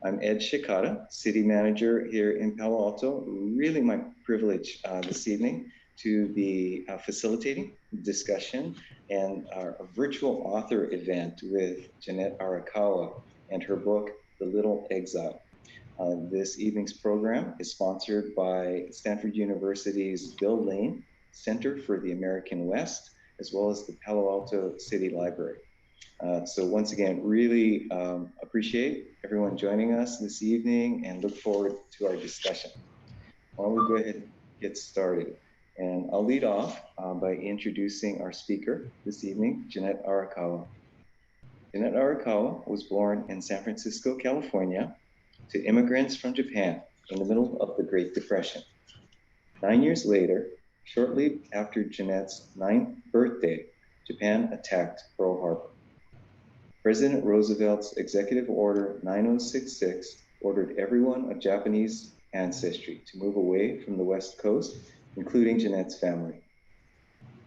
I'm Ed Shikada, City Manager here in Palo Alto. Really my privilege this evening to be facilitating discussion and a virtual author event with Jeanette Arakawa and her book, The Little Exile. This evening's program is sponsored by Stanford University's Bill Lane Center for the American West, as well as the Palo Alto City Library. So once again, really appreciate everyone joining us this evening and look forward to our discussion. Why don't we go ahead and get started? And I'll lead off by introducing our speaker this evening, Jeanette Arakawa. Jeanette Arakawa was born in San Francisco, California, to immigrants from Japan in the middle of the Great Depression. 9 years later, shortly after Jeanette's 9th birthday, Japan attacked Pearl Harbor. President Roosevelt's Executive Order 9066 ordered everyone of Japanese ancestry to move away from the West Coast, including Jeanette's family.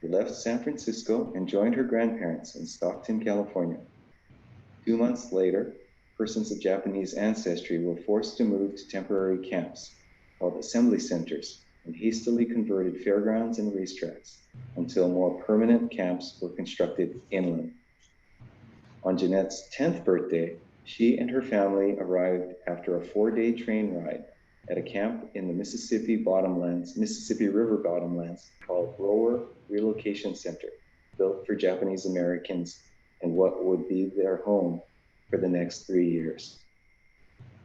She left San Francisco and joined her grandparents in Stockton, California. 2 months later, persons of Japanese ancestry were forced to move to temporary camps called assembly centers and hastily converted fairgrounds and racetracks until more permanent camps were constructed inland. On Jeanette's 10th birthday, she and her family arrived after a 4-day train ride at a camp in the Mississippi River bottomlands called Rower Relocation Center, built for Japanese Americans and what would be their home for the next 3 years.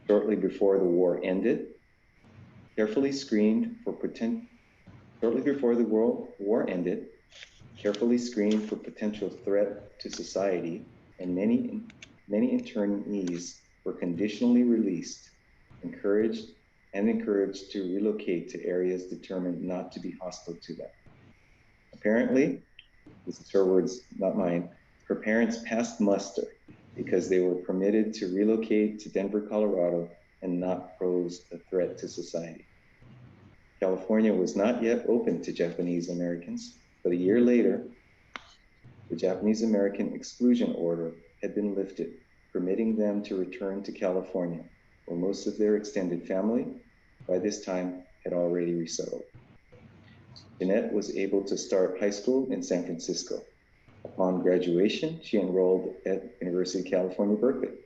Shortly before the war ended, carefully screened for potential threat to society, and many internees were conditionally released, encouraged to relocate to areas determined not to be hostile to them. Apparently, this is her words, not mine, her parents passed muster because they were permitted to relocate to Denver, Colorado, and not pose a threat to society. California was not yet open to Japanese Americans, but a year later, the Japanese American exclusion order had been lifted, permitting them to return to California, where most of their extended family, by this time, had already resettled. Jeanette was able to start high school in San Francisco. Upon graduation, she enrolled at University of California, Berkeley.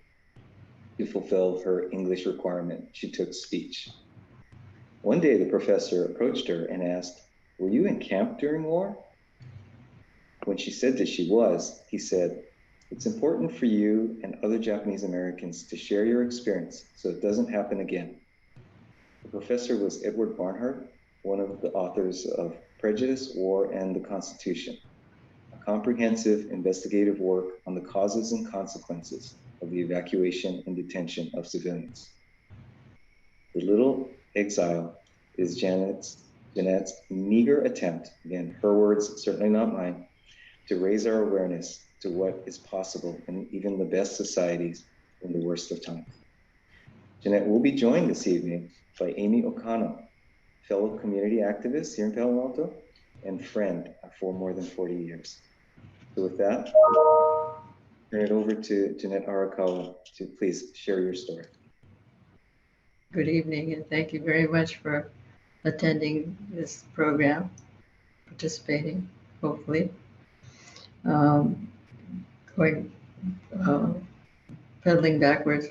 To fulfill her English requirement, she took speech. One day, the professor approached her and asked, "Were you in camp during war?" When she said that she was, he said, "It's important for you and other Japanese Americans to share your experience so it doesn't happen again." The professor was Edward Barnhart, one of the authors of Prejudice, War, and the Constitution, a comprehensive investigative work on the causes and consequences of the evacuation and detention of civilians. The Little Exile is Jeanette's meager attempt, again, her words, certainly not mine, to raise our awareness to what is possible in even the best societies in the worst of times. Jeanette will be joined this evening by Amy Okano, fellow community activist here in Palo Alto and friend for more than 40 years. So with that, I'll turn it over to Jeanette Arakawa to please share your story. Good evening, and thank you very much for attending this program, participating, hopefully. Pedaling backwards,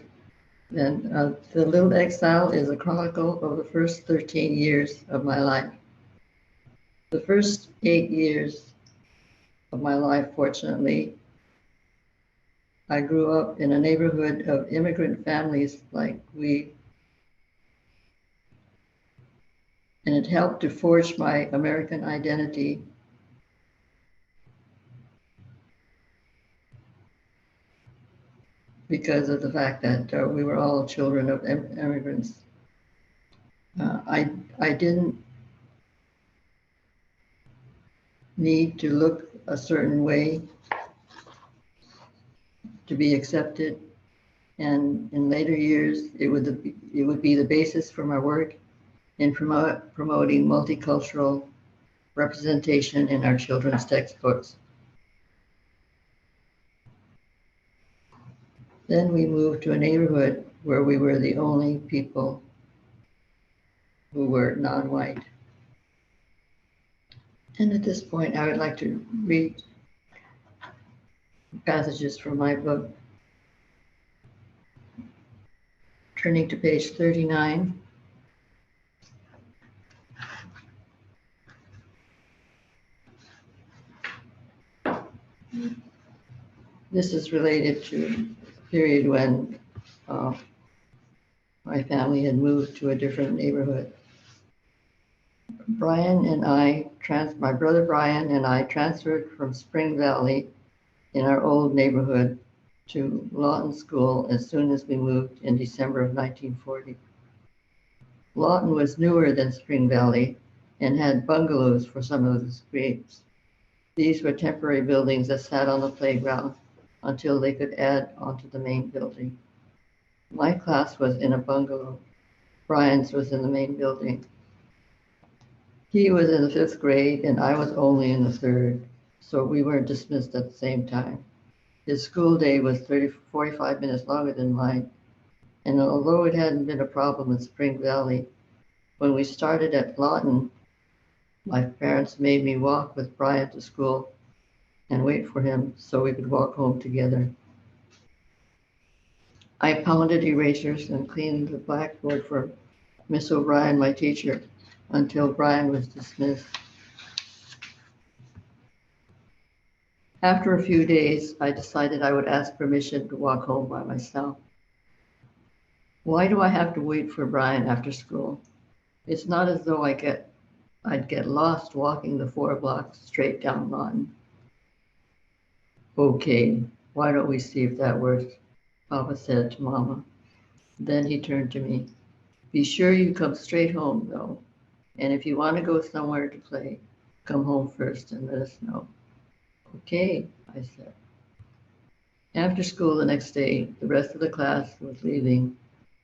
then The Little Exile is a chronicle of the first 13 years of my life. The first 8 years of my life, fortunately, I grew up in a neighborhood of immigrant families like we, and it helped to forge my American identity because of the fact that we were all children of immigrants. I didn't need to look a certain way to be accepted, and in later years, it would be the basis for my work in promoting multicultural representation in our children's textbooks. Then we moved to a neighborhood where we were the only people who were non-white. And at this point, I would like to read passages from my book. Turning to page 39. This is related to the period when my family had moved to a different neighborhood. My brother Brian and I transferred from Spring Valley in our old neighborhood to Lawton School as soon as we moved in December of 1940. Lawton was newer than Spring Valley and had bungalows for some of the grades. These were temporary buildings that sat on the playground until they could add onto the main building. My class was in a bungalow. Brian's was in the main building. He was in the 5th grade and I was only in the 3rd, so we weren't dismissed at the same time. His school day was 45 minutes longer than mine, and although it hadn't been a problem in Spring Valley, when we started at Lawton, my parents made me walk with Brian to school and wait for him so we could walk home together. I pounded erasers and cleaned the blackboard for Miss O'Brien, my teacher, until Brian was dismissed. After a few days, I decided I would ask permission to walk home by myself. Why do I have to wait for Brian after school? It's not as though I'd get lost walking the 4 blocks straight down Lawton. Okay, why don't we see if that works? Papa said to Mama. Then he turned to me. Be sure you come straight home, though. And if you want to go somewhere to play, come home first and let us know. Okay, I said. After school the next day, the rest of the class was leaving.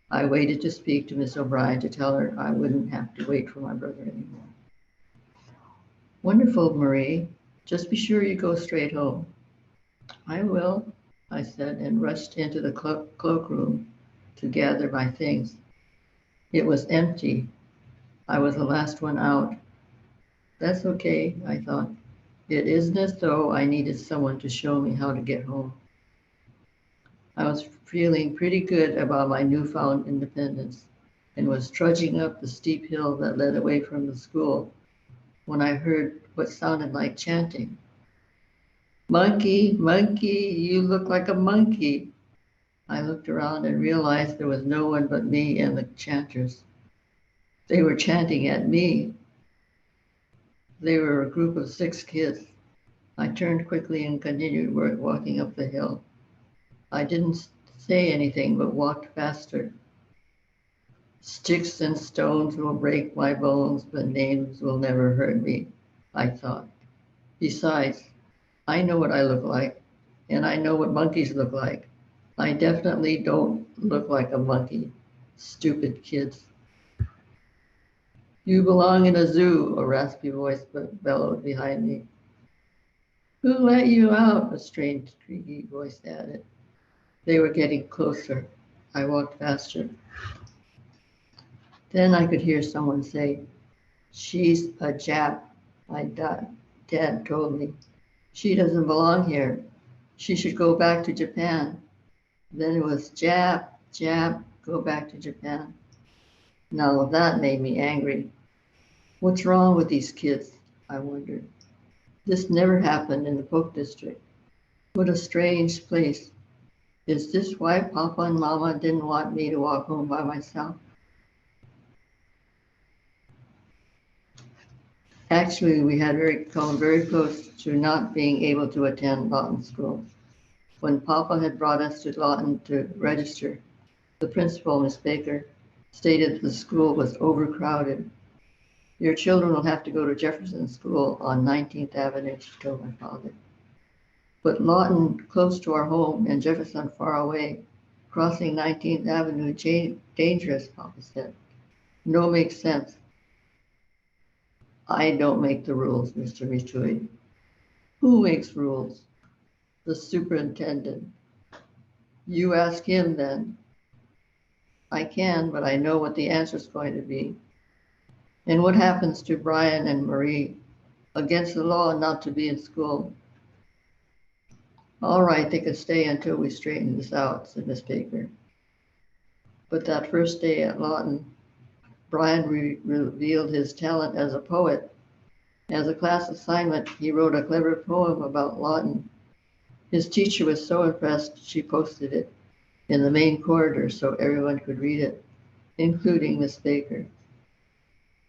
I waited to speak to Miss O'Brien to tell her I wouldn't have to wait for my brother anymore. Wonderful, Marie. Just be sure you go straight home. I will, I said, and rushed into the cloakroom to gather my things. It was empty. I was the last one out. That's okay, I thought. It isn't as though I needed someone to show me how to get home. I was feeling pretty good about my newfound independence and was trudging up the steep hill that led away from the school when I heard what sounded like chanting. Monkey, monkey, you look like a monkey. I looked around and realized there was no one but me and the chanters. They were chanting at me. They were a group of 6 kids. I turned quickly and continued walking up the hill. I didn't say anything but walked faster. Sticks and stones will break my bones, but names will never hurt me, I thought. Besides, I know what I look like, and I know what monkeys look like. I definitely don't look like a monkey. Stupid kids. You belong in a zoo, a raspy voice bellowed behind me. Who let you out? A strange, creaky voice added. They were getting closer. I walked faster. Then I could hear someone say, she's a Jap, my dad told me. She doesn't belong here. She should go back to Japan. Then it was Jap, go back to Japan. Now that made me angry. What's wrong with these kids? I wondered. This never happened in the Polk District. What a strange place. Is this why Papa and Mama didn't want me to walk home by myself? Actually, we had come very close to not being able to attend Lawton School. When Papa had brought us to Lawton to register, the principal, Miss Baker, stated the school was overcrowded. Your children will have to go to Jefferson School on 19th Avenue, she told my father. But Lawton close to our home and Jefferson far away, crossing 19th Avenue dangerous, Papa said. No makes sense. I don't make the rules, Mr. Richouid. Who makes rules? The superintendent. You ask him then. I can, but I know what the answer is going to be. And what happens to Brian and Marie? Against the law not to be in school. All right, they can stay until we straighten this out, said Miss Baker. But that first day at Lawton, Brian revealed his talent as a poet. As a class assignment, he wrote a clever poem about Lawton. His teacher was so impressed, she posted it in the main corridor so everyone could read it, including Miss Baker.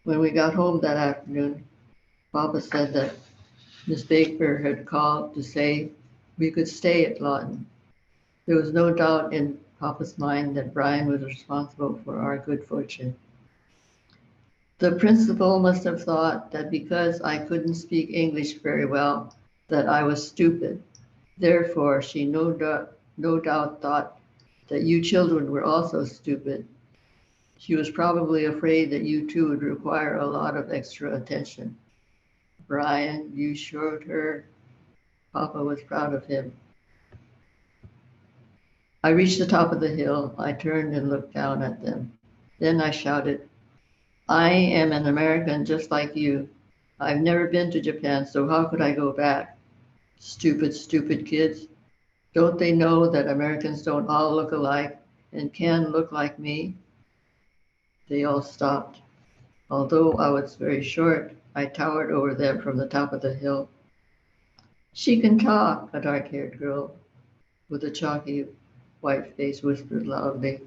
When we got home that afternoon, Papa said that Miss Baker had called to say we could stay at Lawton. There was no doubt in Papa's mind that Brian was responsible for our good fortune. The principal must have thought that because I couldn't speak English very well, that I was stupid. Therefore, she no doubt thought that you children were also stupid. She was probably afraid that you two would require a lot of extra attention. Brian, you showed her. Papa was proud of him. I reached the top of the hill. I turned and looked down at them. Then I shouted, I am an American just like you. I've never been to Japan, so how could I go back? Stupid, stupid kids. Don't they know that Americans don't all look alike and can look like me? They all stopped. Although I was very short, I towered over them from the top of the hill. She can talk, a dark-haired girl with a chalky white face whispered loudly.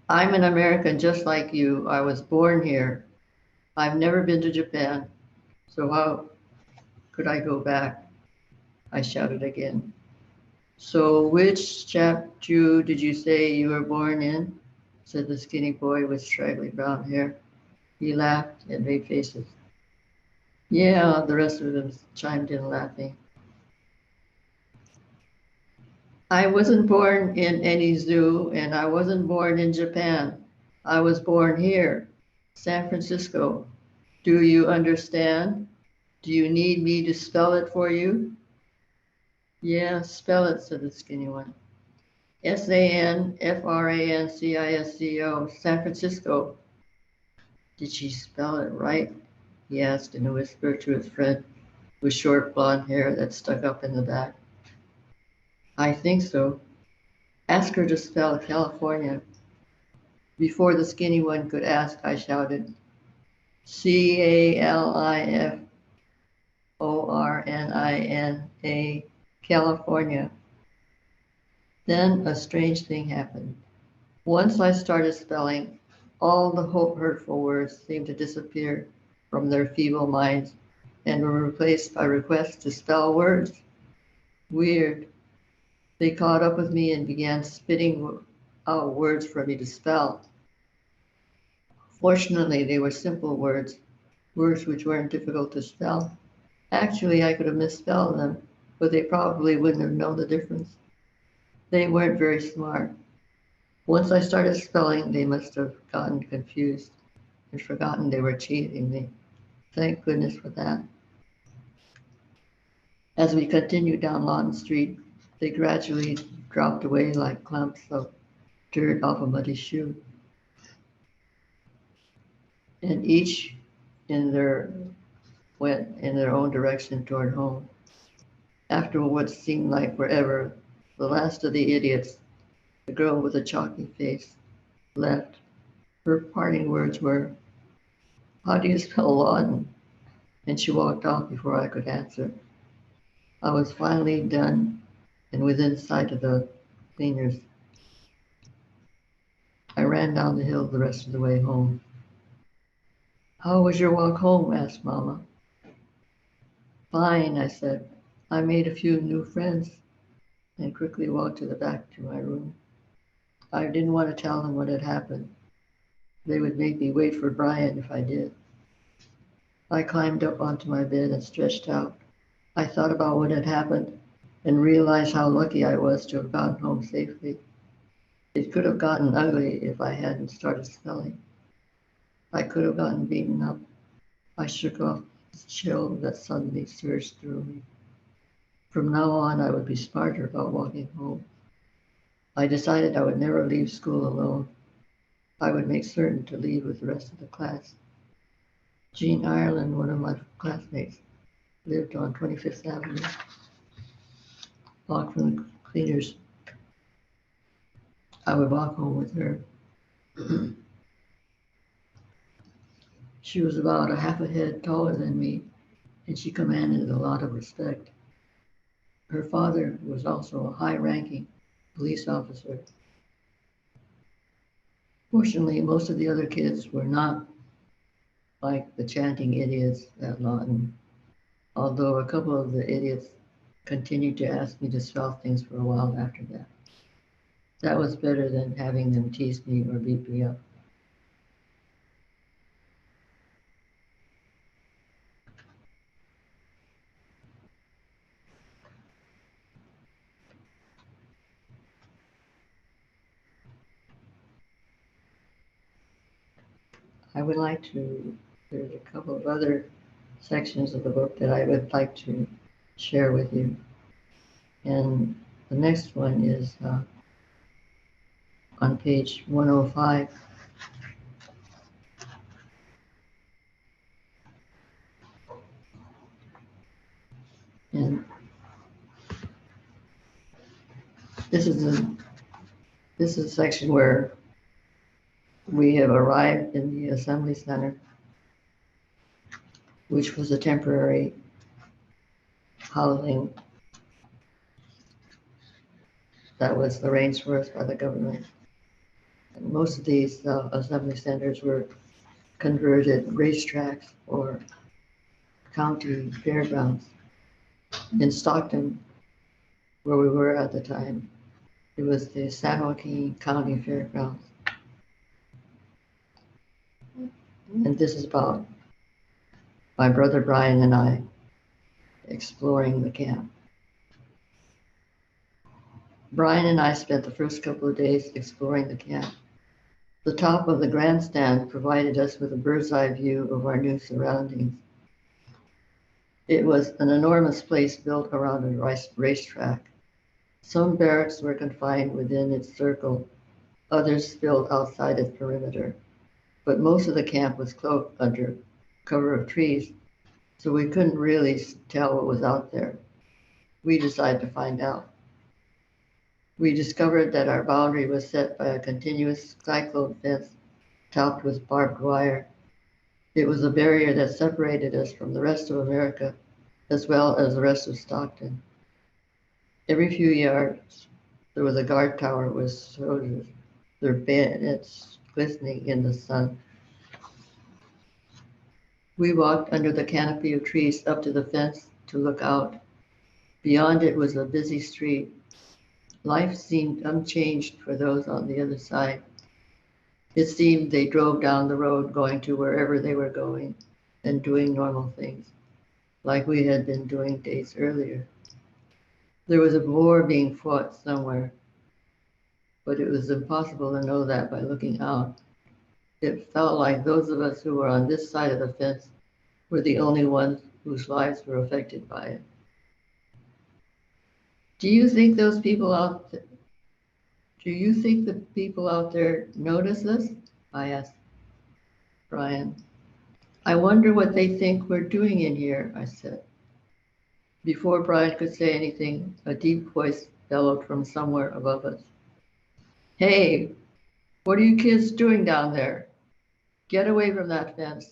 I'm an American just like you. I was born here. I've never been to Japan, so how could I go back? I shouted again. So which chapter did you say you were born in? Said the skinny boy with straggly brown hair. He laughed and made faces. Yeah, the rest of them chimed in laughing. I wasn't born in any zoo, and I wasn't born in Japan. I was born here, San Francisco. Do you understand? Do you need me to spell it for you? Yeah, spell it, said the skinny one. Sanfrancisco, San Francisco. Did she spell it right? He asked in a whisper to his friend with short blonde hair that stuck up in the back. I think so. Ask her to spell California. Before the skinny one could ask, I shouted, California, California. Then a strange thing happened. Once I started spelling, all the hurtful words seemed to disappear from their feeble minds and were replaced by requests to spell words. Weird. They caught up with me and began spitting out words for me to spell. Fortunately, they were simple words which weren't difficult to spell. Actually, I could have misspelled them, but they probably wouldn't have known the difference. They weren't very smart. Once I started spelling, they must have gotten confused and forgotten they were cheating me. Thank goodness for that. As we continued down Lawton Street, they gradually dropped away like clumps of dirt off a muddy shoe. And each went in their own direction toward home. After what seemed like forever, the last of the idiots, the girl with the chalky face, left. Her parting words were, how do you spell Lawton? And she walked off before I could answer. I was finally done and within sight of the cleaners. I ran down the hill the rest of the way home. How was your walk home? Asked Mama. Fine, I said. I made a few new friends and quickly walked to the back to my room. I didn't want to tell them what had happened. They would make me wait for Brian if I did. I climbed up onto my bed and stretched out. I thought about what had happened and realized how lucky I was to have gotten home safely. It could have gotten ugly if I hadn't started spelling. I could have gotten beaten up. I shook off the chill that suddenly surged through me. From now on, I would be smarter about walking home. I decided I would never leave school alone. I would make certain to leave with the rest of the class. Jean Ireland, one of my classmates, lived on 25th Avenue, walked from the cleaners. I would walk home with her. She was about a half a head taller than me, and she commanded a lot of respect. Her father was also a high-ranking police officer. Fortunately, most of the other kids were not like the chanting idiots at Lawton, although a couple of the idiots continued to ask me to spell things for a while after that. That was better than having them tease me or beat me up. There's a couple of other sections of the book that I would like to share with you. And the next one is on page 105. And this is a section where we have arrived in the assembly center, which was a temporary housing that was arranged for us by the government. And most of these assembly centers were converted racetracks or county fairgrounds. In Stockton, where we were at the time, it was the San Joaquin County Fairgrounds. And this is about my brother Brian and I exploring the camp. Brian and I spent the first couple of days exploring the camp. The top of the grandstand provided us with a bird's eye view of our new surroundings. It was an enormous place built around a racetrack. Some barracks were confined within its circle, others spilled outside its perimeter. But most of the camp was cloaked under cover of trees, so we couldn't really tell what was out there. We decided to find out. We discovered that our boundary was set by a continuous cyclone fence topped with barbed wire. It was a barrier that separated us from the rest of America, as well as the rest of Stockton. Every few yards, there was a guard tower with soldiers, their bayonets glistening in the sun. We walked under the canopy of trees up to the fence to look out. Beyond it was a busy street. Life seemed unchanged for those on the other side. It seemed they drove down the road going to wherever they were going and doing normal things, like we had been doing days earlier. There was a war being fought somewhere, but it was impossible to know that by looking out. It felt like those of us who were on this side of the fence were the only ones whose lives were affected by it. Do you think the people out there notice us? I asked Brian. I wonder what they think we're doing in here, I said. Before Brian could say anything, a deep voice bellowed from somewhere above us. Hey, what are you kids doing down there? Get away from that fence.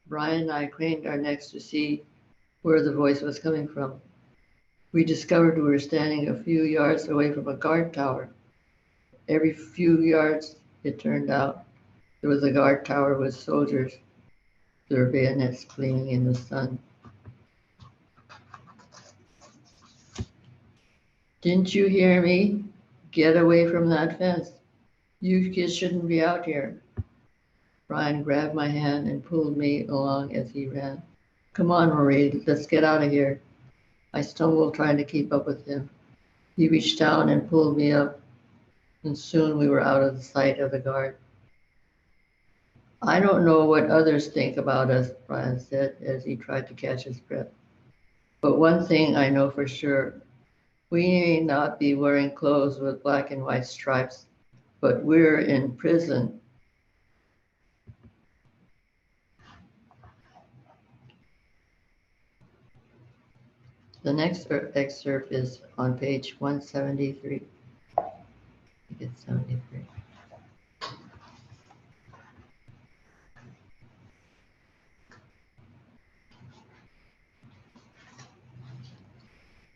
Brian and I craned our necks to see where the voice was coming from. We discovered we were standing a few yards away from a guard tower. Every few yards, it turned out, there was a guard tower with soldiers, their bayonets gleaming in the sun. Didn't you hear me? Get away from that fence. You kids shouldn't be out here. Brian grabbed my hand and pulled me along as he ran. Come on, Marie, let's get out of here. I stumbled trying to keep up with him. He reached down and pulled me up, and soon we were out of the sight of the guard. I don't know what others think about us, Brian said as he tried to catch his breath. But one thing I know for sure, We may not be wearing clothes with black and white stripes, but we're in prison. The next excerpt is on page 173. I think it's 73.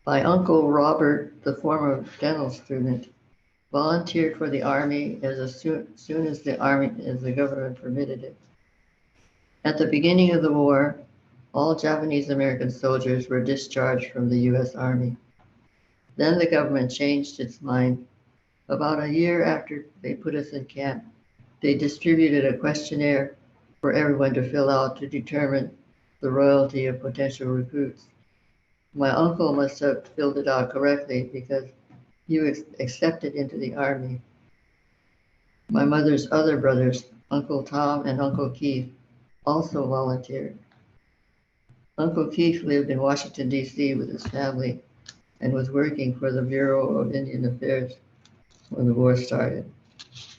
My uncle Robert, the former dental student, volunteered for the army as soon as the government permitted it. At the beginning of the war, all Japanese American soldiers were discharged from the U.S. Army. Then the government changed its mind. About a year after they put us in camp, they distributed a questionnaire for everyone to fill out to determine the loyalty of potential recruits. My uncle must have filled it out correctly because he was accepted into the army. My mother's other brothers, Uncle Tom and Uncle Keith, also volunteered. Uncle Keith lived in Washington, D.C. with his family and was working for the Bureau of Indian Affairs when the war started.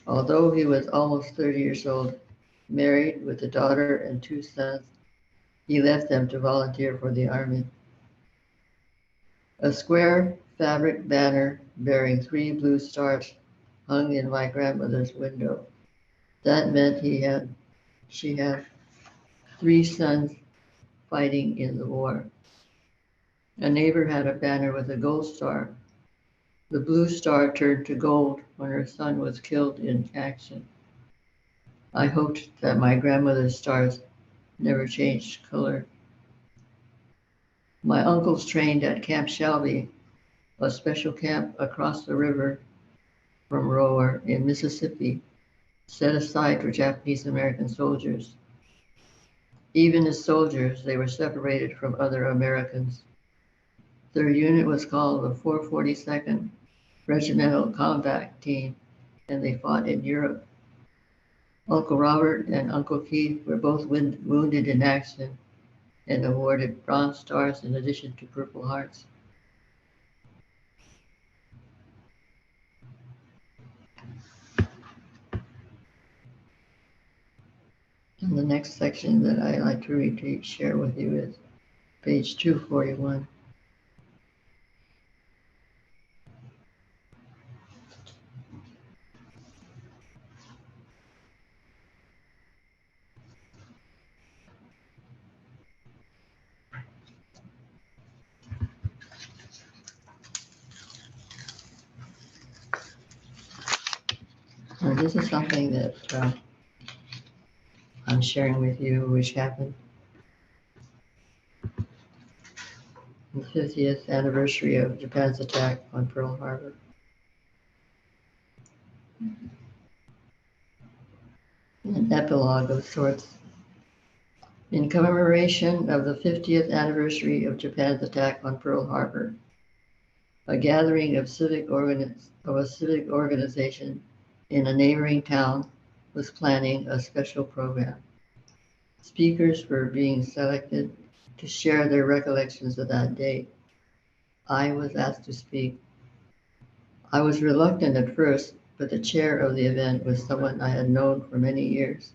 Although he was almost 30 years old, married with a daughter and 2 sons, he left them to volunteer for the army. A square fabric banner bearing 3 blue stars hung in my grandmother's window. That meant she had 3 sons fighting in the war. A neighbor had a banner with a gold star. The blue star turned to gold when her son was killed in action. I hoped that my grandmother's stars never changed color. My uncles trained at Camp Shelby, a special camp across the river from Rower in Mississippi, set aside for Japanese American soldiers. Even as soldiers, they were separated from other Americans. Their unit was called the 442nd Regimental Combat Team, and they fought in Europe. Uncle Robert and Uncle Keith were both wounded in action and awarded Bronze Stars in addition to Purple Hearts. And the next section that I like to share with you is page 241. And this is something that I'm sharing with you, which happened on the 50th anniversary of Japan's attack on Pearl Harbor. An epilogue of sorts. In commemoration of the 50th anniversary of Japan's attack on Pearl Harbor, a gathering of a civic organization in a neighboring town was planning a special program. Speakers were being selected to share their recollections of that day. I was asked to speak. I was reluctant at first, but the chair of the event was someone I had known for many years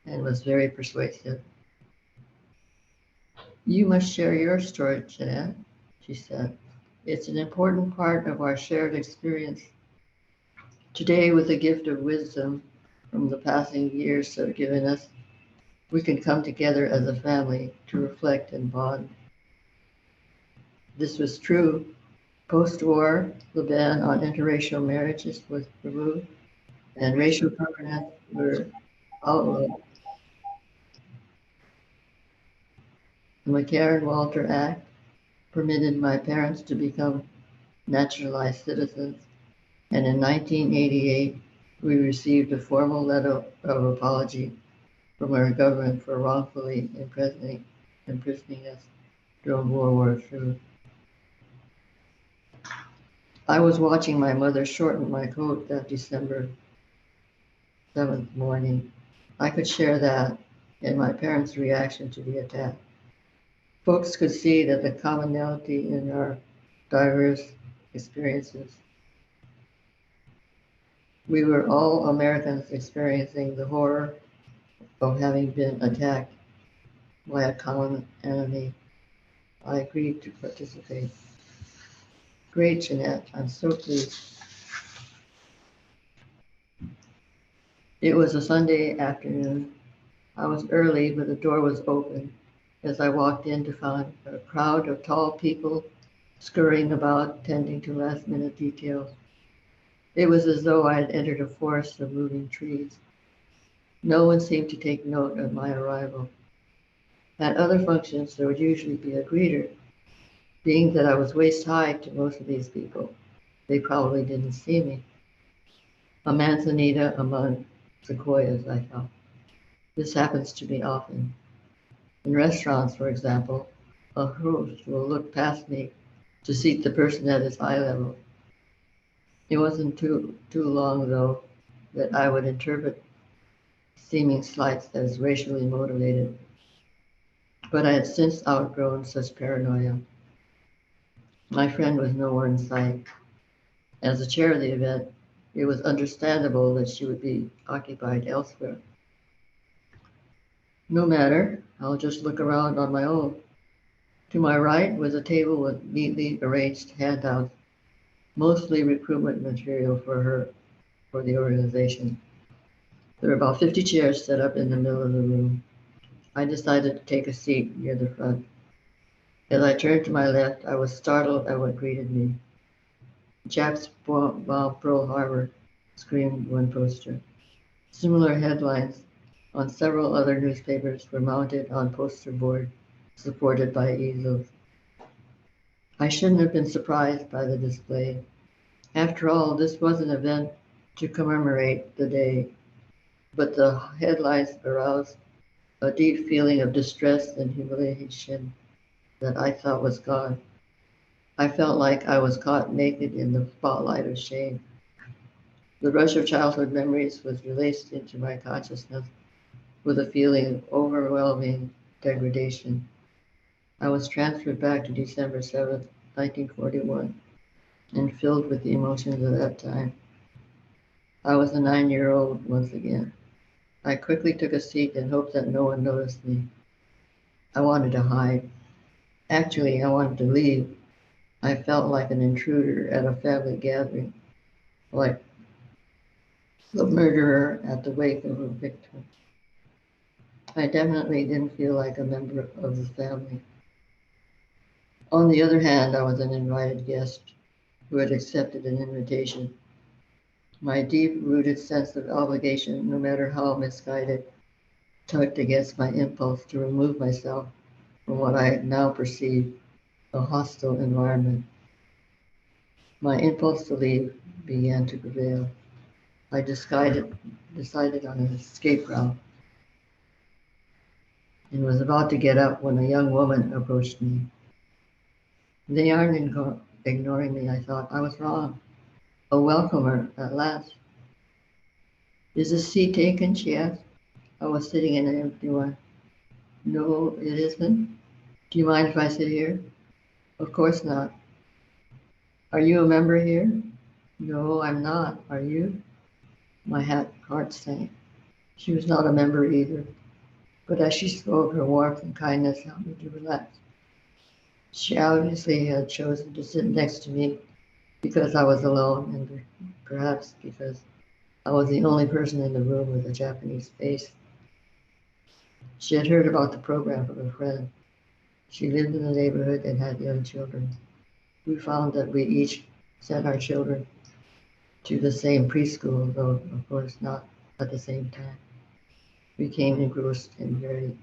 and was very persuasive. "You must share your story, Jeanette," she said. "It's an important part of our shared experience. Today, with the gift of wisdom from the passing years have given us, we can come together as a family to reflect and bond." This was true. Post-war, the ban on interracial marriages was removed, and racial covenants were outlawed. The McCarran-Walter Act permitted my parents to become naturalized citizens, and in 1988, we received a formal letter of apology from our government for wrongfully imprisoning us during World War II. I was watching my mother shorten my coat that December 7th morning. I could share that and my parents' reaction to the attack. Folks could see that the commonality in our diverse experiences. We were all Americans experiencing the horror of having been attacked by a common enemy. I agreed to participate. Great, Jeanette. I'm so pleased. It was a Sunday afternoon. I was early, but the door was open as I walked in to find a crowd of tall people scurrying about, tending to last-minute details. It was as though I had entered a forest of moving trees. No one seemed to take note of my arrival. At other functions, there would usually be a greeter. Being that I was waist high to most of these people, they probably didn't see me. A manzanita among sequoias, I thought. This happens to me often. In restaurants, for example, a host will look past me to seat the person at his eye level. It wasn't too long, though, that I would interpret seeming slights as racially motivated. But I had since outgrown such paranoia. My friend was nowhere in sight. As the chair of the event, it was understandable that she would be occupied elsewhere. No matter, I'll just look around on my own. To my right was a table with neatly arranged handouts, mostly recruitment material for the organization. There were about 50 chairs set up in the middle of the room. I decided to take a seat near the front. As I turned to my left, I was startled at what greeted me. Japs bomb Pearl Harbor, screamed one poster. Similar headlines on several other newspapers were mounted on poster board, supported by easels. I shouldn't have been surprised by the display. After all, this was an event to commemorate the day, but the headlines aroused a deep feeling of distress and humiliation that I thought was gone. I felt like I was caught naked in the spotlight of shame. The rush of childhood memories was released into my consciousness with a feeling of overwhelming degradation. I was transferred back to December 7th, 1941, and filled with the emotions of that time. I was a 9-year-old once again. I quickly took a seat and hoped that no one noticed me. I wanted to hide. Actually, I wanted to leave. I felt like an intruder at a family gathering, like the murderer at the wake of a victim. I definitely didn't feel like a member of the family. On the other hand, I was an invited guest who had accepted an invitation. My deep-rooted sense of obligation, no matter how misguided, tugged against my impulse to remove myself from what I now perceived a hostile environment. My impulse to leave began to prevail. I decided on an escape route and was about to get up when a young woman approached me. They aren't ignoring me, I thought. I was wrong. A welcomer at last. Is the seat taken? She asked. I was sitting in an empty one. No, it isn't. Do you mind if I sit here? Of course not. Are you a member here? No, I'm not. Are you? My heart sank. She was not a member either, but as she spoke, her warmth and kindness helped me to relax. She obviously had chosen to sit next to me because I was alone, and perhaps because I was the only person in the room with a Japanese face. She had heard about the program from a friend. She lived in the neighborhood and had young children. We found that we each sent our children to the same preschool, though of course not at the same time. We became engrossed in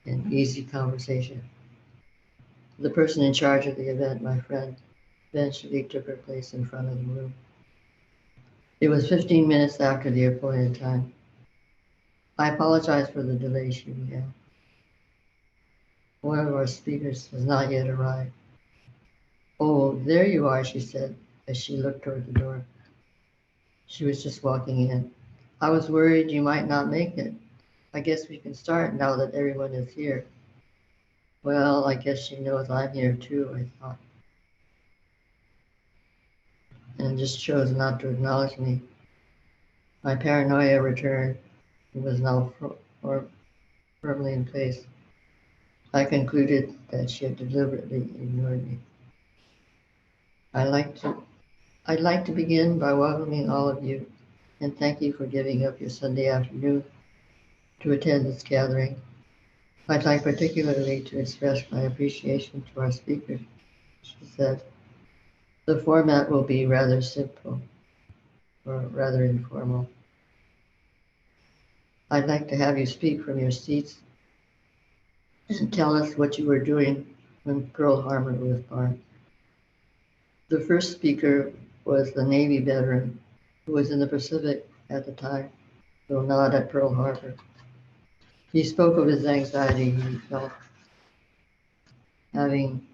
an easy conversation. The person in charge of the event, my friend, eventually took her place in front of the room. It was 15 minutes after the appointed time. I apologize for the delay, she began. One of our speakers has not yet arrived. Oh, there you are, she said, as she looked toward the door. She was just walking in. I was worried you might not make it. I guess we can start now that everyone is here. Well, I guess she knows I'm here too, I thought. and just chose not to acknowledge me. My paranoia returned and was now firmly in place. I concluded that she had deliberately ignored me. I'd like to begin by welcoming all of you and thank you for giving up your Sunday afternoon to attend this gathering. I'd like particularly to express my appreciation to our speakers. She said, the format will be rather simple or rather informal. I'd like to have you speak from your seats and tell us what you were doing when Pearl Harbor was bombed. The first speaker was the Navy veteran who was in the Pacific at the time, though not at Pearl Harbor. He spoke of his anxiety he felt having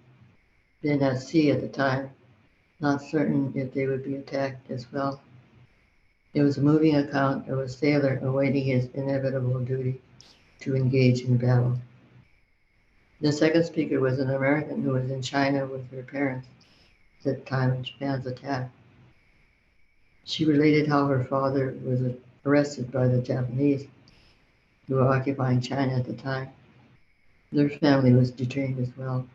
been at sea at the time, not certain if they would be attacked as well. It was a moving account of a sailor awaiting his inevitable duty to engage in battle. The second speaker was an American who was in China with her parents at the time of Japan's attack. She related how her father was arrested by the Japanese who were occupying China at the time. Their family was detained as well.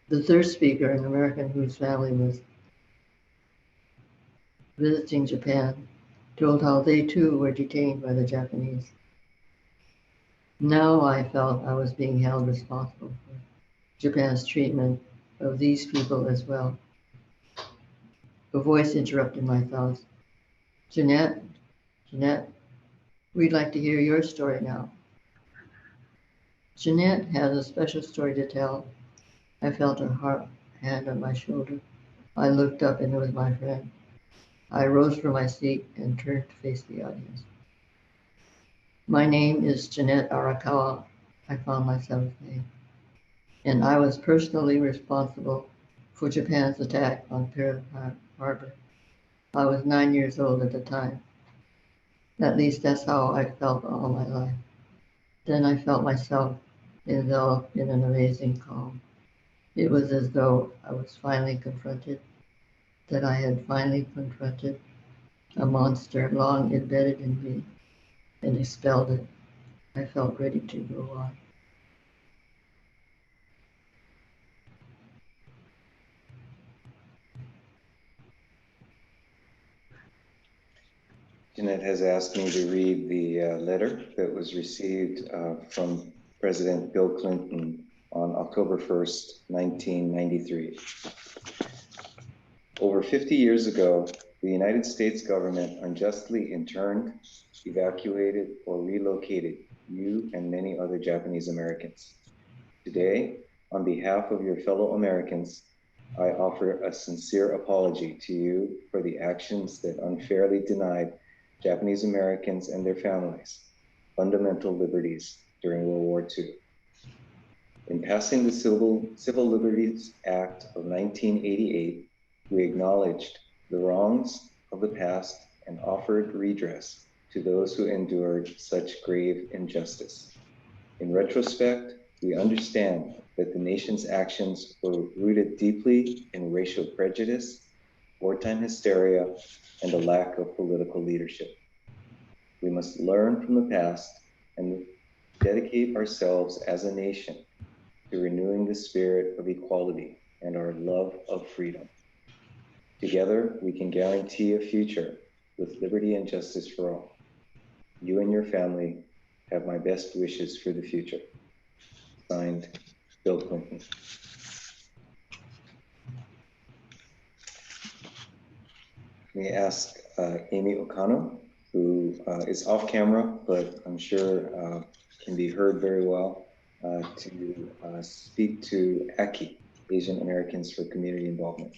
The third speaker, an American whose family was visiting Japan, told how they too were detained by the Japanese. Now I felt I was being held responsible for Japan's treatment of these people as well. A voice interrupted my thoughts. Jeanette, we'd like to hear your story now. Jeanette has a special story to tell. I felt her hand on my shoulder. I looked up and it was my friend. I rose from my seat and turned to face the audience. My name is Jeanette Arakawa, I found myself saying, and I was personally responsible for Japan's attack on Pearl Harbor. I was 9 years old at the time. At least that's how I felt all my life. Then I felt myself enveloped in an amazing calm. It was as though I was finally confronted, that I had finally confronted a monster long embedded in me and expelled it. I felt ready to go on. Jeanette has asked me to read the letter that was received from President Bill Clinton on October 1st, 1993. Over 50 years ago, the United States government unjustly interned, evacuated, or relocated you and many other Japanese Americans. Today, on behalf of your fellow Americans, I offer a sincere apology to you for the actions that unfairly denied Japanese Americans and their families fundamental liberties during World War II. In passing the Civil Liberties Act of 1988, we acknowledged the wrongs of the past and offered redress to those who endured such grave injustice. In retrospect, we understand that the nation's actions were rooted deeply in racial prejudice, wartime hysteria, and a lack of political leadership. We must learn from the past and dedicate ourselves as a nation to renewing the spirit of equality and our love of freedom. Together, we can guarantee a future with liberty and justice for all. You and your family have my best wishes for the future. Signed, Bill Clinton. May I ask Amy Okano, who is off camera, but I'm sure can be heard very well, to speak to ACI, Asian Americans for Community Involvement.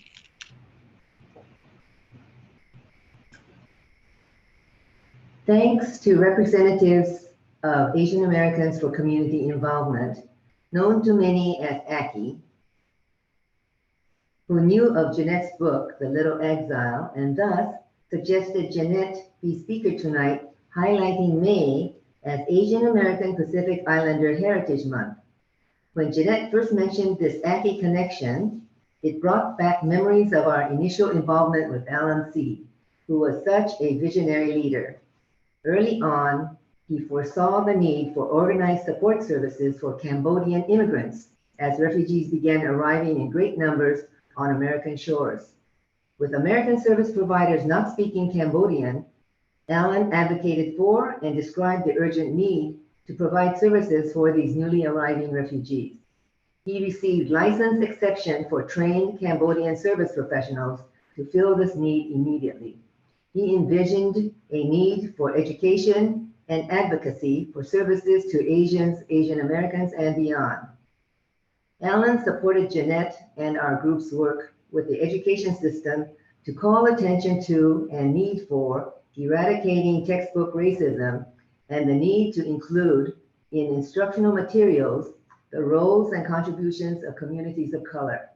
Thanks to representatives of Asian Americans for Community Involvement, known to many as ACI, who knew of Jeanette's book, The Little Exile, and thus suggested Jeanette be speaker tonight, highlighting May as Asian American Pacific Islander Heritage Month. When Jeanette first mentioned this ACI connection, It brought back memories of our initial involvement with Alan C., who was such a visionary leader. Early on, he foresaw the need for organized support services for Cambodian immigrants as refugees began arriving in great numbers on American shores. With American service providers not speaking Cambodian, Alan advocated for and described the urgent need to provide services for these newly arriving refugees. He received license exception for trained Cambodian service professionals to fill this need immediately. He envisioned a need for education and advocacy for services to Asians, Asian Americans, and beyond. Alan supported Jeanette and our group's work with the education system to call attention to and need for eradicating textbook racism and the need to include in instructional materials the roles and contributions of communities of color.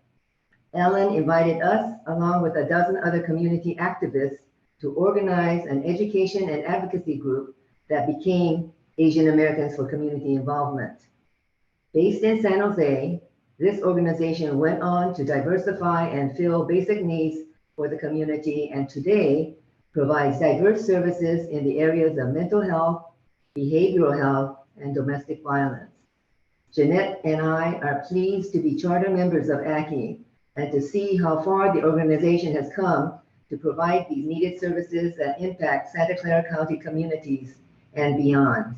Alan invited us, along with a dozen other community activists, to organize an education and advocacy group that became Asian Americans for Community Involvement. Based in San Jose, this organization went on to diversify and fill basic needs for the community, and today provides diverse services in the areas of mental health, behavioral health, and domestic violence. Jeanette and I are pleased to be charter members of ACCI and to see how far the organization has come to provide these needed services that impact Santa Clara County communities and beyond.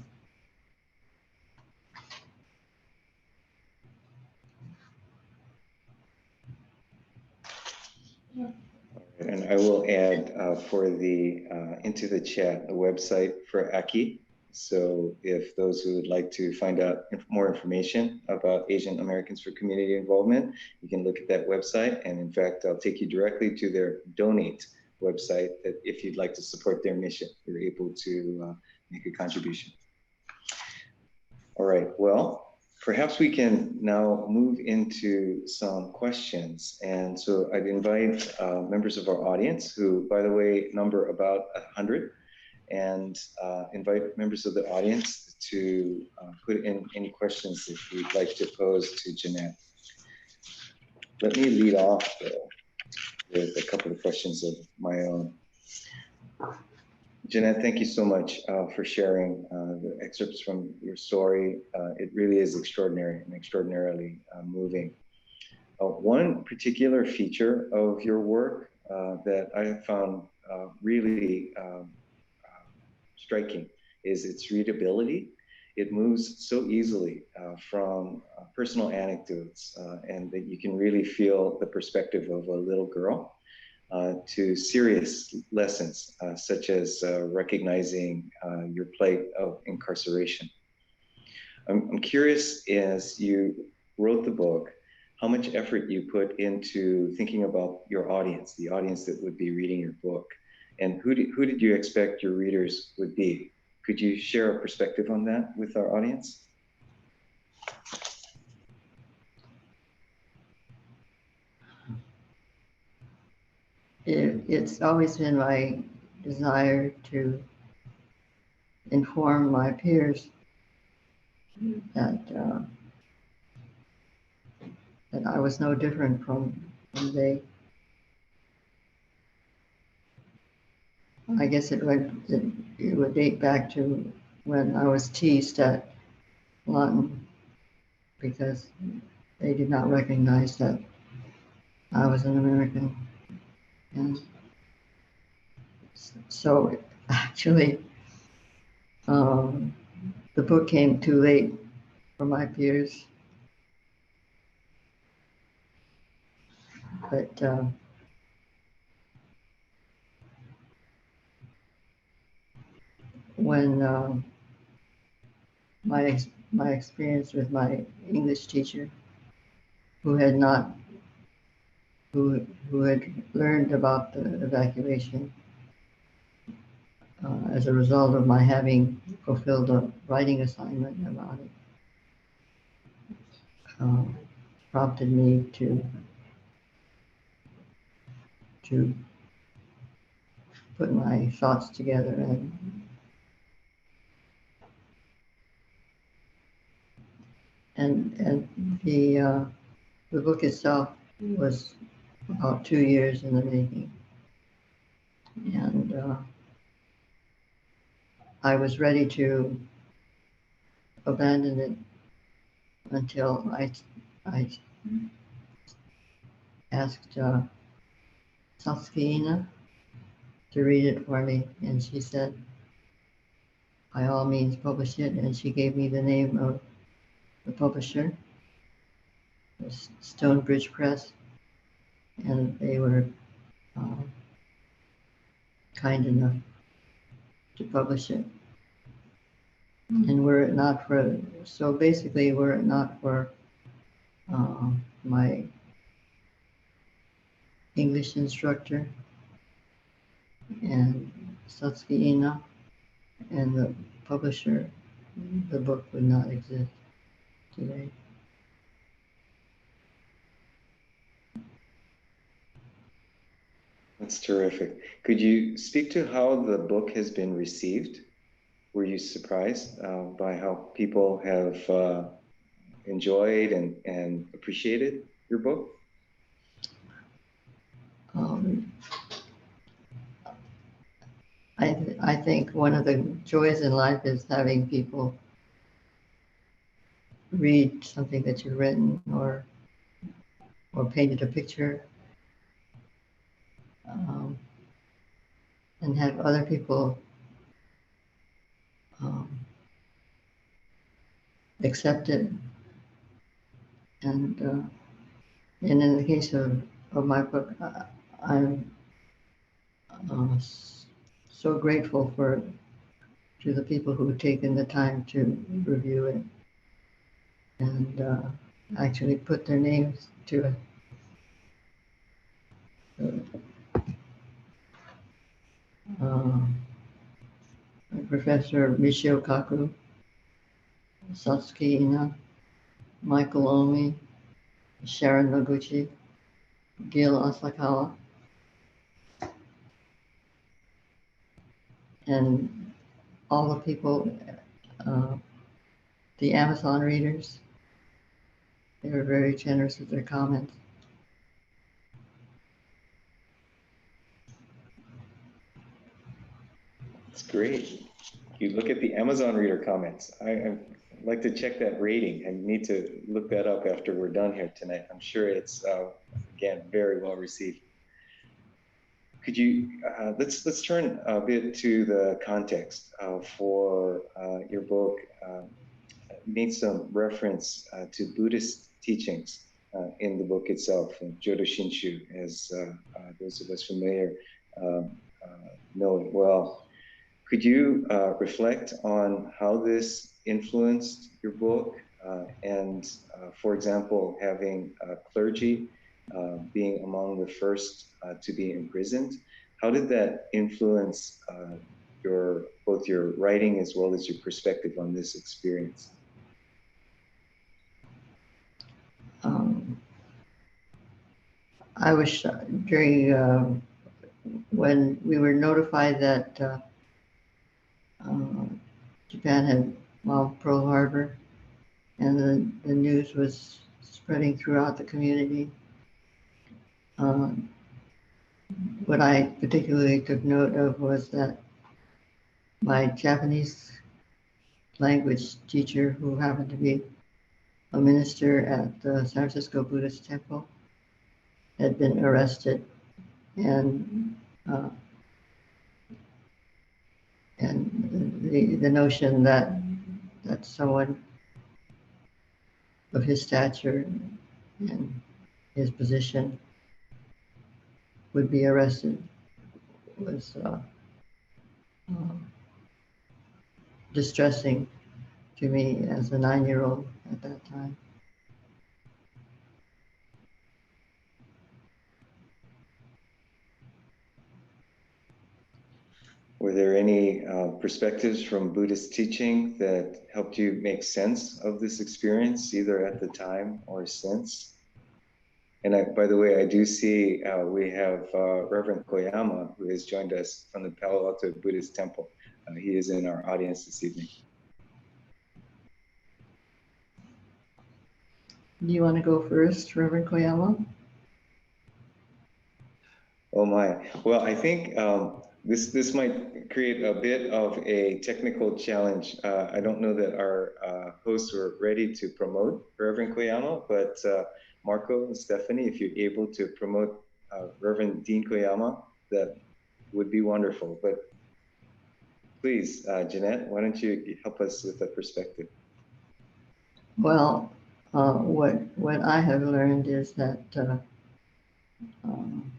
And I will add for the into the chat the website for ACCI. So if those who would like to find out more information about Asian Americans for Community Involvement, you can look at that website. And in fact, I'll take you directly to their donate website that if you'd like to support their mission, you're able to make a contribution. All right, well, perhaps we can now move into some questions. And so I'd invite members of our audience who, by the way, number about 100, and invite members of the audience to put in any questions that you'd like to pose to Jeanette. Let me lead off though, with a couple of questions of my own. Jeanette, thank you so much for sharing the excerpts from your story. It really is extraordinary and extraordinarily moving. One particular feature of your work that I have found really striking is its readability. It moves so easily from personal anecdotes and that you can really feel the perspective of a little girl to serious lessons such as recognizing your plight of incarceration. I'm curious, as you wrote the book, how much effort you put into thinking about your audience, the audience that would be reading your book, and who did you expect your readers would be? Could you share a perspective on that with our audience? It's always been my desire to inform my peers that that I was no different from they. I guess it would date back to when I was teased at Lawton because they did not recognize that I was an American. And so actually, the book came too late for my peers. But when my experience with my English teacher, who had learned about the evacuation as a result of my having fulfilled a writing assignment about it, prompted me to put my thoughts together and the book itself was about 2 years in the making. And I was ready to abandon it until I asked Satsuki to read it for me, and she said, by all means, publish it. And she gave me the name of the publisher, Stonebridge Press, and they were kind enough to publish it. And were it not for, so basically, were it not for my English instructor and Satsuki and the publisher, the book would not exist today. That's terrific. Could you speak to how the book has been received? Were you surprised by how people have enjoyed and appreciated your book? I think one of the joys in life is having people read something that you've written or painted a picture, and have other people accept it. And in the case of my book, I'm so grateful to the people who've taken the time to review it and actually put their names to it. Professor Michio Kaku, Satsuki Michael Omi, Sharon Noguchi, Gil Asakawa, and all the people, the Amazon readers. They were very generous with their comments. That's great. You look at the Amazon reader comments. I'd like to check that rating. I need to look that up after we're done here tonight. I'm sure it's, again, very well received. Could you, let's turn a bit to the context for your book. Made some reference to Buddhist teachings in the book itself, in Jodo Shinshu, as those of us familiar know it well. Could you reflect on how this influenced your book and, for example, having clergy being among the first to be imprisoned? How did that influence both your writing as well as your perspective on this experience? I was during when we were notified that Japan had bombed Pearl Harbor, and the news was spreading throughout the community. What I particularly took note of was that my Japanese language teacher, who happened to be a minister at the San Francisco Buddhist Temple, had been arrested, and the notion that someone of his stature and his position would be arrested was distressing to me as a 9-year-old at that time. Were there any perspectives from Buddhist teaching that helped you make sense of this experience, either at the time or since? And by the way, I do see we have Reverend Koyama, who has joined us from the Palo Alto Buddhist Temple. He is in our audience this evening. Do you want to go first, Reverend Koyama? Oh my. Well, I think this might create a bit of a technical challenge. I don't know that our hosts were ready to promote Reverend Koyama, but Marco and Stephanie, if you're able to promote Reverend Dean Koyama, that would be wonderful. But please, Jeanette, why don't you help us with a perspective? Well, what I have learned is that um,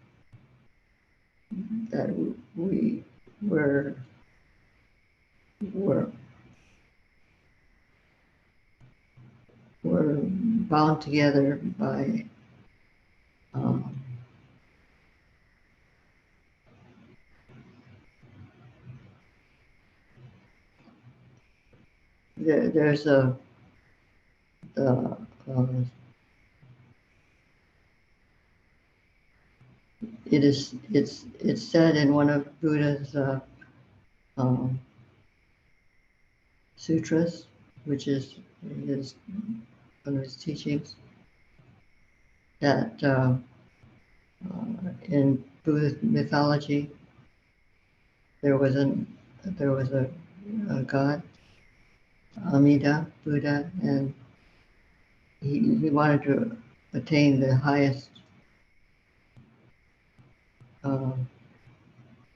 that we were were were bound together by there's a uh, it's said in one of Buddha's um, sutras, which is his one of his teachings, that in Buddhist mythology there was a god, Amida Buddha, and he wanted to attain the highest uh,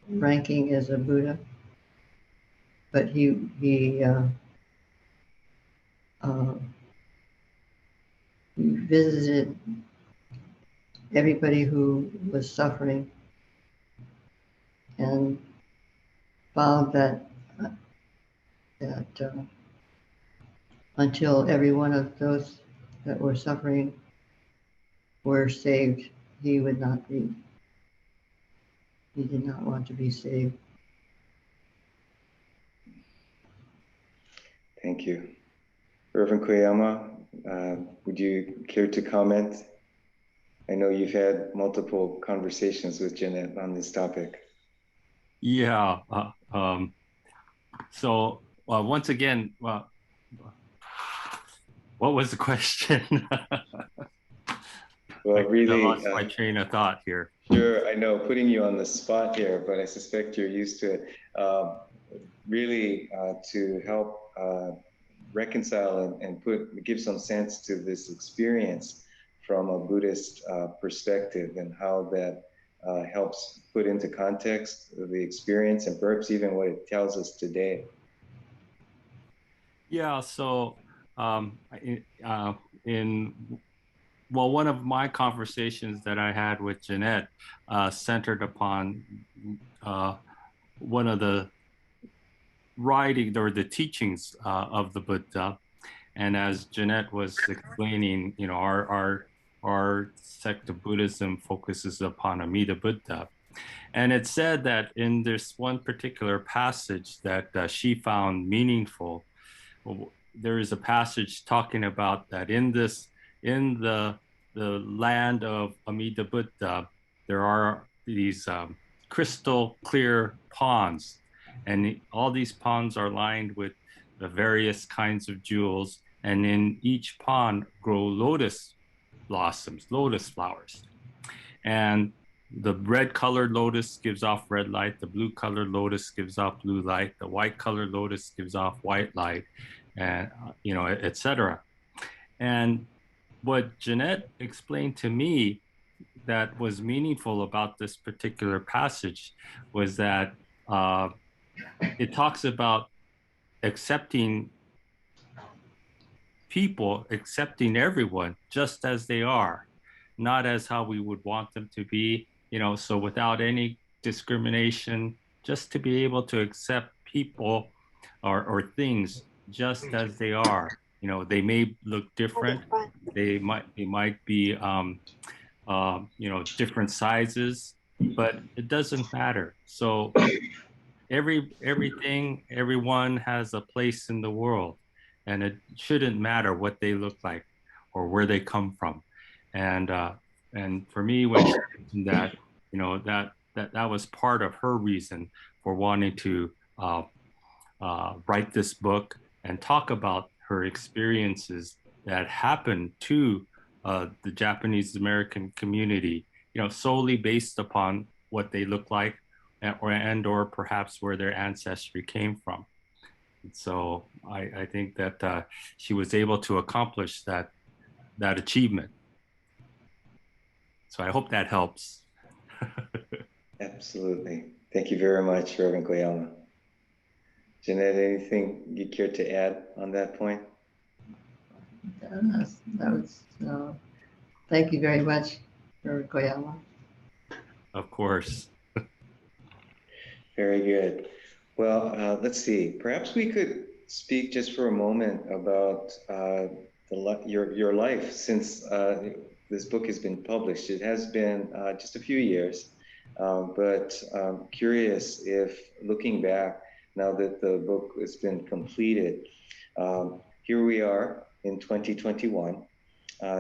ranking as a Buddha, but uh, he visited everybody who was suffering and found that until every one of those that were suffering were saved, he would not be. He did not want to be saved. Thank you. Reverend Koyama, would you care to comment? I know you've had multiple conversations with Jeanette on this topic. Yeah. So once again, what was the question? Well, really, I lost my train of thought here. Sure, I know, putting you on the spot here, but I suspect you're used to it. Really, to help reconcile and give some sense to this experience from a Buddhist perspective, and how that helps put into context the experience and perhaps even what it tells us today. Yeah, so one of my conversations that I had with Jeanette centered upon one of the writing or the teachings of the Buddha. And as Jeanette was explaining, you know, our sect of Buddhism focuses upon Amida Buddha. And it said that in this one particular passage that she found meaningful, there is a passage talking about that in the land of Amida Buddha, there are these crystal clear ponds, and all these ponds are lined with the various kinds of jewels, and in each pond grow lotus blossoms, lotus flowers. And the red colored lotus gives off red light, the blue colored lotus gives off blue light, the white colored lotus gives off white light, and you know, etc. And what Jeanette explained to me that was meaningful about this particular passage was that it talks about accepting people, accepting everyone just as they are, not as how we would want them to be, you know, so without any discrimination, just to be able to accept people or things just as they are. You know, they may look different. They might be, you know, different sizes, but it doesn't matter. So everyone has a place in the world, and it shouldn't matter what they look like or where they come from. And for me, when she mentioned that, you know, that was part of her reason for wanting to write this book and talk about her experiences that happened to the Japanese American community, you know, solely based upon what they look like, or perhaps where their ancestry came from. And so I think that she was able to accomplish that achievement. So I hope that helps. Absolutely. Thank you very much, Reverend Koyama. Jeanette, anything you care to add on that point? Thank you very much, Reverend Koyama. Of course. Very good. Well, let's see. Perhaps we could speak just for a moment about your life since this book has been published. It has been just a few years, but I'm curious if, looking back, now that the book has been completed, here we are in 2021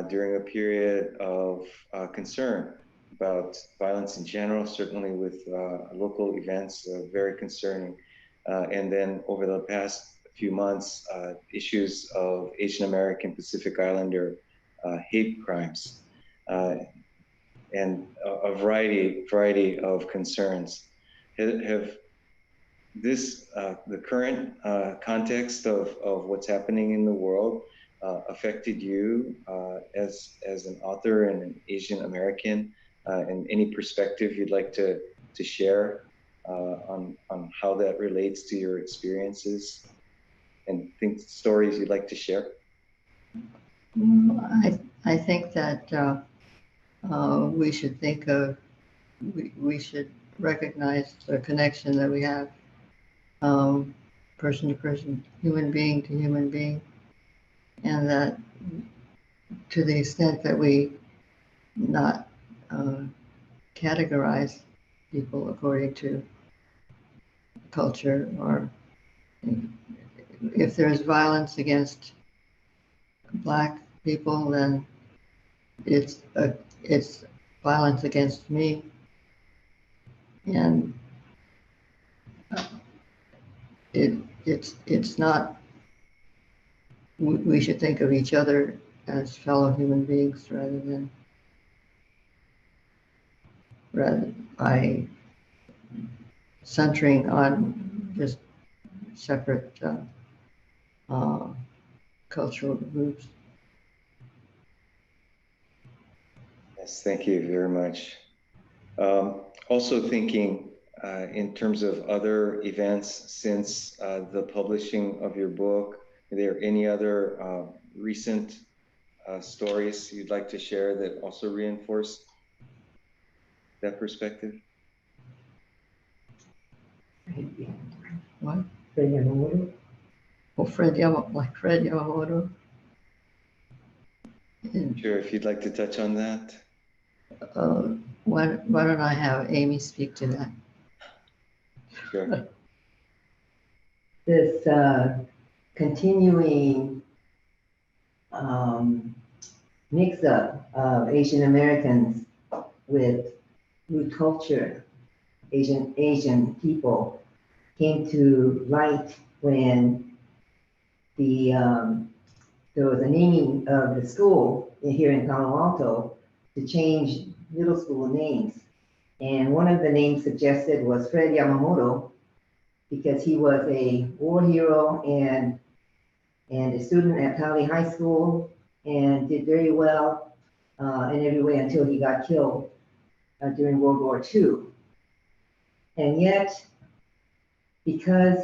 during a period of concern about violence in general, certainly with local events, very concerning. And then over the past few months, issues of Asian American Pacific Islander hate crimes, and a variety of concerns. Have this, the current context of what's happening in the world affected you as an author and an Asian American, and any perspective you'd like to share on how that relates to your experiences and stories you'd like to share? I think that we should think of, we should recognize the connection that we have, person to person, human being to human being, and that to the extent that we not categorize people according to culture, or if there's violence against Black people, then it's violence against me, and it's not. We should think of each other as fellow human beings rather by centering on just separate cultural groups. Yes, thank you very much. Also thinking in terms of other events since the publishing of your book, are there any other recent stories you'd like to share that also reinforce that perspective? What? Fred Yamamoto. Oh, Fred Yamamoto. Sure, if you'd like to touch on that. Why don't I have Amy speak to that? Sure. This continuing mix-up of Asian Americans with root culture, Asian people, came to light when there was a naming of the school here in Palo Alto to change middle school names. And one of the names suggested was Fred Yamamoto, because he was a war hero and a student at Pali High School and did very well in every way until he got killed during World War II. And yet, because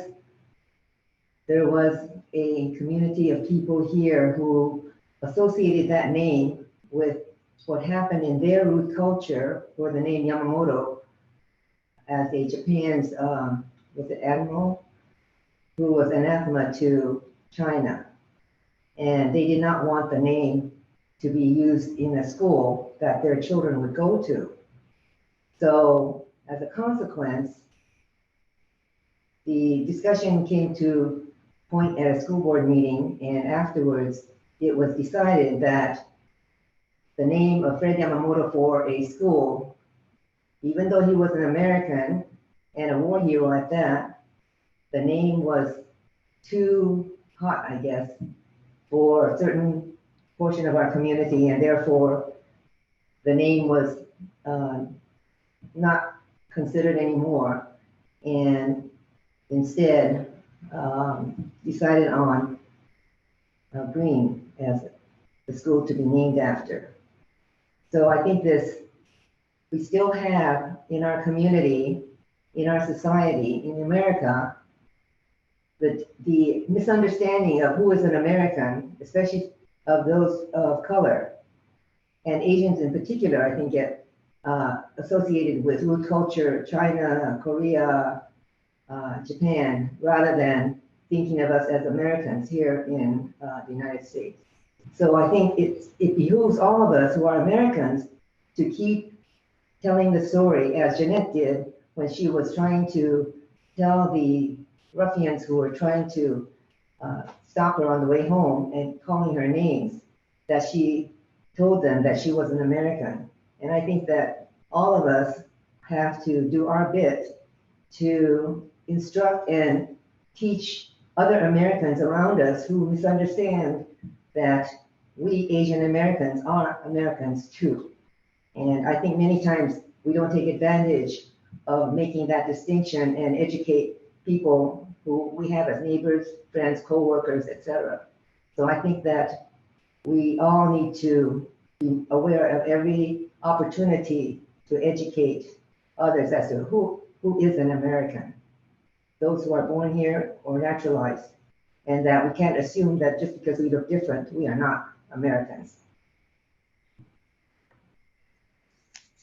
there was a community of people here who associated that name with what happened in their root culture, for the name Yamamoto, as a Japan's was it admiral, who was anathema to China. And they did not want the name to be used in a school that their children would go to. So as a consequence, the discussion came to point at a school board meeting, and afterwards it was decided that the name of Fred Yamamoto for a school, even though he was an American and a war hero at that, the name was too hot, I guess, for a certain portion of our community, and therefore the name was not considered anymore, and instead decided on Green as the school to be named after. So I think we still have in our community, in our society, in America, the misunderstanding of who is an American, especially of those of color, and Asians in particular, I think get associated with root culture, China, Korea, Japan, rather than thinking of us as Americans here in the United States. So I think it behooves all of us who are Americans to keep telling the story as Jeanette did when she was trying to tell the ruffians who were trying to stop her on the way home and calling her names, that she told them that she was an American. And I think that all of us have to do our bit to instruct and teach other Americans around us who misunderstand that we Asian Americans are Americans too. And I think many times we don't take advantage of making that distinction and educate people who we have as neighbors, friends, co-workers, etc. So I think that we all need to be aware of every opportunity to educate others as to who is an American, those who are born here or naturalized, and that we can't assume that just because we look different, we are not Americans.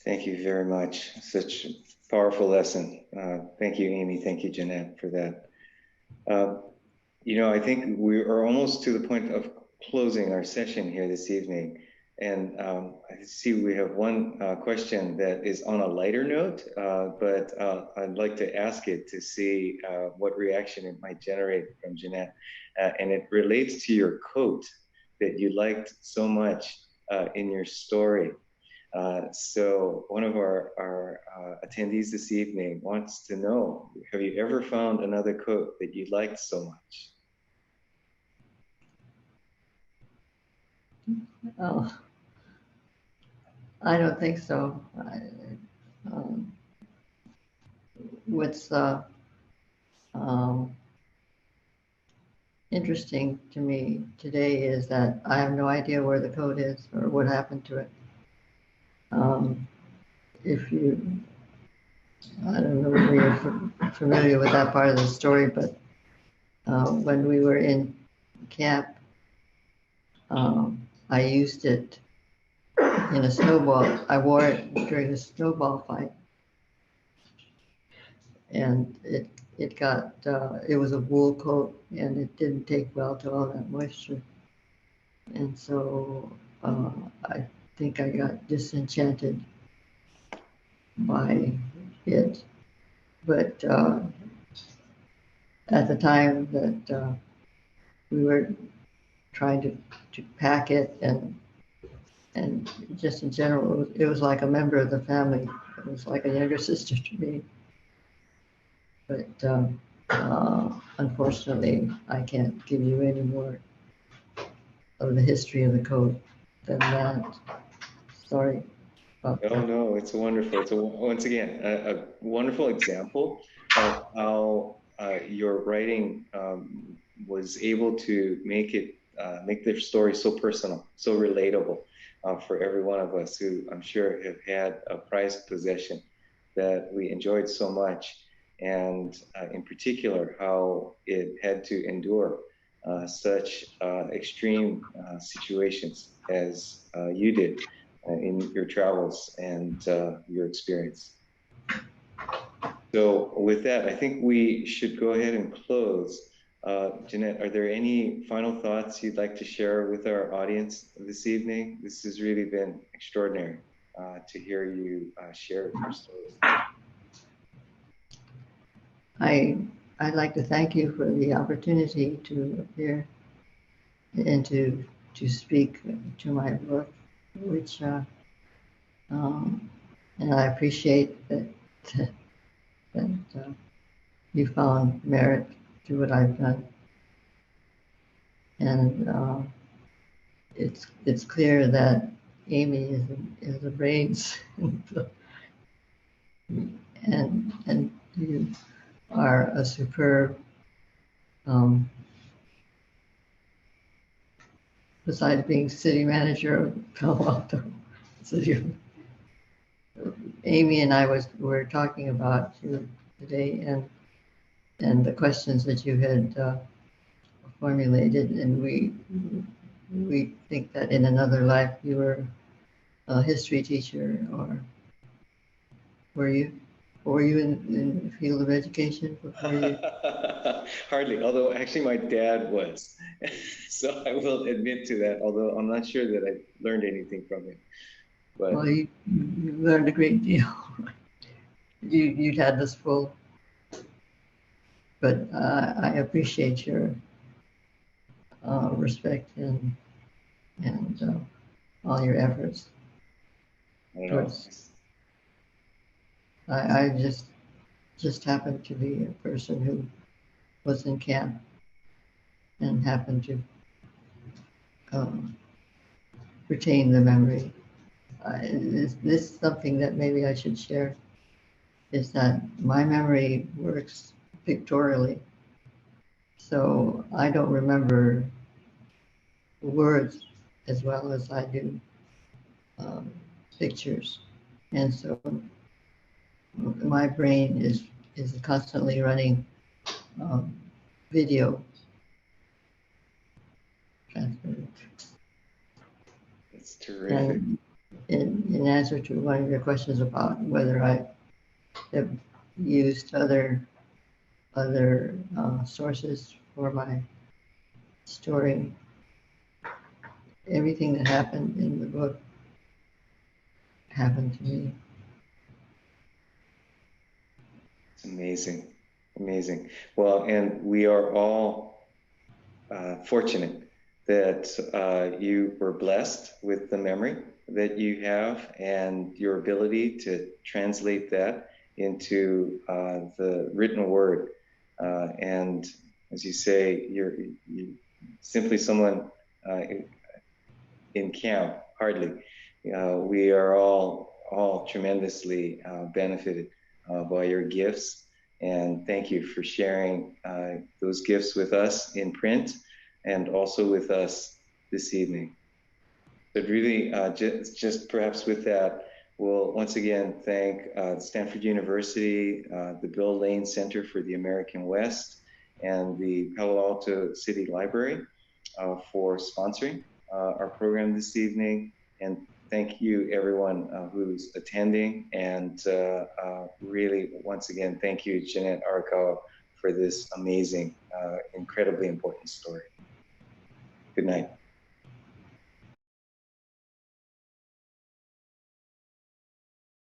Thank you very much. Such a powerful lesson. Thank you, Amy. Thank you, Jeanette, for that. I think we are almost to the point of closing our session here this evening. And I see we have one question that is on a lighter note, but I'd like to ask it to see what reaction it might generate from Jeanette. And it relates to your coat that you liked so much in your story. So one of our attendees this evening wants to know, have you ever found another coat that you liked so much? Oh, I don't think so. What's interesting to me today is that I have no idea where the coat is or what happened to it. If you, I don't know if you're familiar with that part of the story, but when we were in camp, I used it in a snowball. I wore it during a snowball fight, and it got it was a wool coat, and it didn't take well to all that moisture, and so I think I got disenchanted by it. But at the time that we were trying to pack it and just in general, it was like a member of the family. It was like a younger sister to me. But unfortunately, I can't give you any more of the history of the code than that. Sorry. No, it's wonderful. It's once again a wonderful example of how your writing was able to make their story so personal, so relatable for every one of us who I'm sure have had a prized possession that we enjoyed so much, and in particular how it had to endure such extreme situations as you did in your travels and your experience. So with that, I think we should go ahead and close. Jeanette, are there any final thoughts you'd like to share with our audience this evening? This has really been extraordinary to hear you share your stories. I'd like to thank you for the opportunity to appear and to speak to my book, which and I appreciate that you found merit to what I've done, and it's clear that Amy is the brains, and you are a superb, besides being city manager of Palo Alto City. Amy and I were talking about you today, and the questions that you had formulated, and we think that in another life you were a history teacher, or were you? Or were you in the field of education before you? Hardly, although actually my dad was. So I will admit to that, although I'm not sure that I learned anything from him. But Well, you learned a great deal. You'd had this full, but I appreciate your respect and all your efforts. I don't know. Towards, I just happened to be a person who was in camp and happened to retain the memory. This is something that maybe I should share, is that my memory works pictorially. So I don't remember words as well as I do pictures. And so my brain is constantly running video transmitted. It's terrific. And in answer to one of your questions about whether I have used other sources for my story, everything that happened in the book happened to me. It's amazing, amazing. Well, and we are all fortunate that you were blessed with the memory that you have and your ability to translate that into the written word. And as you say, you're simply someone in camp, hardly. We are all tremendously benefited by your gifts. And thank you for sharing those gifts with us in print and also with us this evening. But really, just perhaps with that, we'll once again thank Stanford University, the Bill Lane Center for the American West, and the Palo Alto City Library for sponsoring our program this evening. And thank you, everyone who's attending. And really, once again, thank you, Jeanette Arakawa, for this amazing, incredibly important story. Good night.